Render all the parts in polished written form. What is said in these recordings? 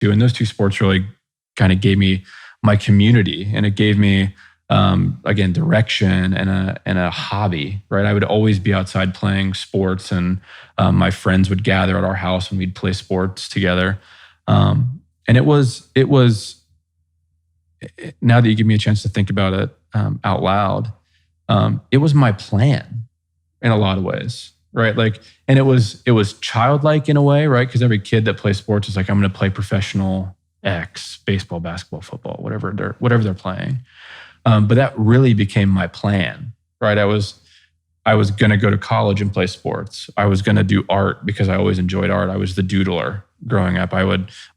to. And those two sports really kind of gave me my community, and it gave me, again, direction and a hobby, right? I would always be outside playing sports, and my friends would gather at our house and we'd play sports together. And it was, now that you give me a chance to think about it out loud, it was my plan in a lot of ways, right? Like, and it was childlike in a way, right? Because every kid that plays sports is like, I'm going to play professional X, baseball, basketball, football, whatever they're playing. But that really became my plan, right? I was going to go to college and play sports. I was going to do art because I always enjoyed art. I was the doodler growing up.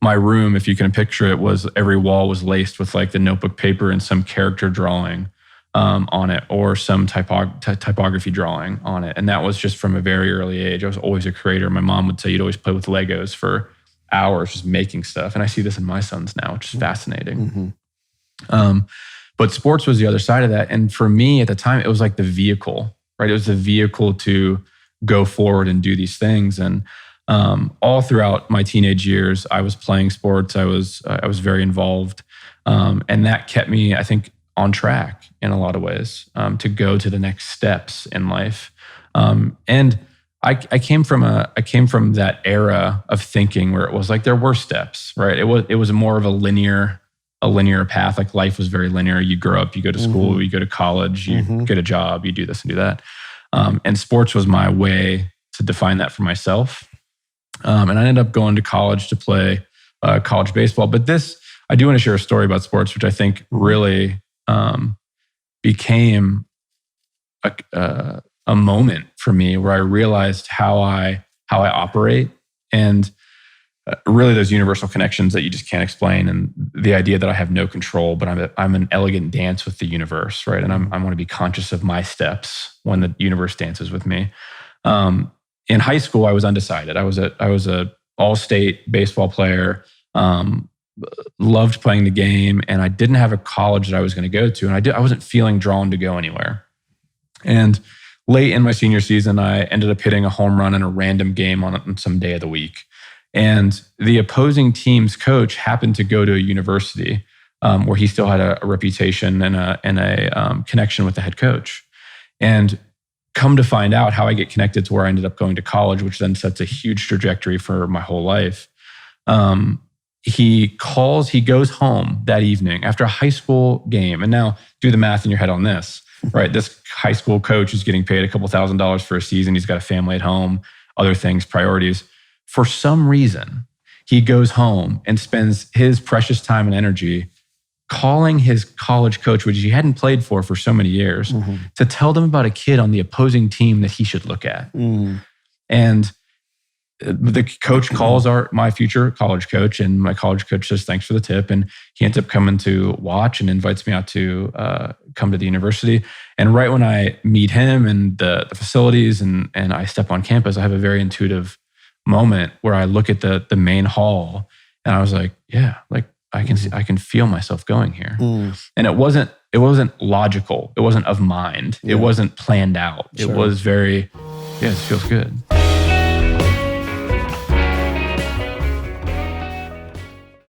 My room, if you can picture it, was every wall was laced with like the notebook paper and some character drawing on it, or some typography drawing on it. And that was just from a very early age. I was always a creator. My mom would say you'd always play with Legos for hours just making stuff. And I see this in my sons now, which is fascinating. Mm-hmm. But sports was the other side of that. And for me at the time, it was like the vehicle, right? It was the vehicle to go forward and do these things. And all throughout my teenage years, I was playing sports. I was very involved. And that kept me, I think, on track in a lot of ways to go to the next steps in life. And I came from that era of thinking where it was like there were steps, right? It was more of a linear path. Like life was very linear. You grow up, you go to school, you go to college, you get a job, you do this and do that. And sports was my way to define that for myself. And I ended up going to college to play college baseball. But I do want to share a story about sports, which I think really became a moment for me where I realized how I operate, and really those universal connections that you just can't explain, and the idea that I have no control, but I'm an elegant dance with the universe, right? And I want to be conscious of my steps when the universe dances with me. In high school, I was undecided. I was a all-state baseball player. Loved playing the game, and I didn't have a college that I was going to go to, and I wasn't feeling drawn to go anywhere. And late in my senior season, I ended up hitting a home run in a random game on some day of the week. And the opposing team's coach happened to go to a university where he still had a reputation and a connection with the head coach. And come to find out how I get connected to where I ended up going to college, which then sets a huge trajectory for my whole life. He goes home that evening after a high school game. And now do the math in your head on this, right? This high school coach is getting paid a couple $1,000s for a season. He's got a family at home, other things, priorities. For some reason, he goes home and spends his precious time and energy calling his college coach, which he hadn't played for so many years, to tell them about a kid on the opposing team that he should look at. And the coach calls my future college coach, and my college coach says, thanks for the tip. And he ends up coming to watch and invites me out to come to the university. And right when I meet him and the facilities and I step on campus, I have a very intuitive moment where I look at the main hall and I was like, yeah, like I can feel myself going here. And it wasn't logical. It wasn't of mind. It wasn't planned out. Sure. It was very, this feels good.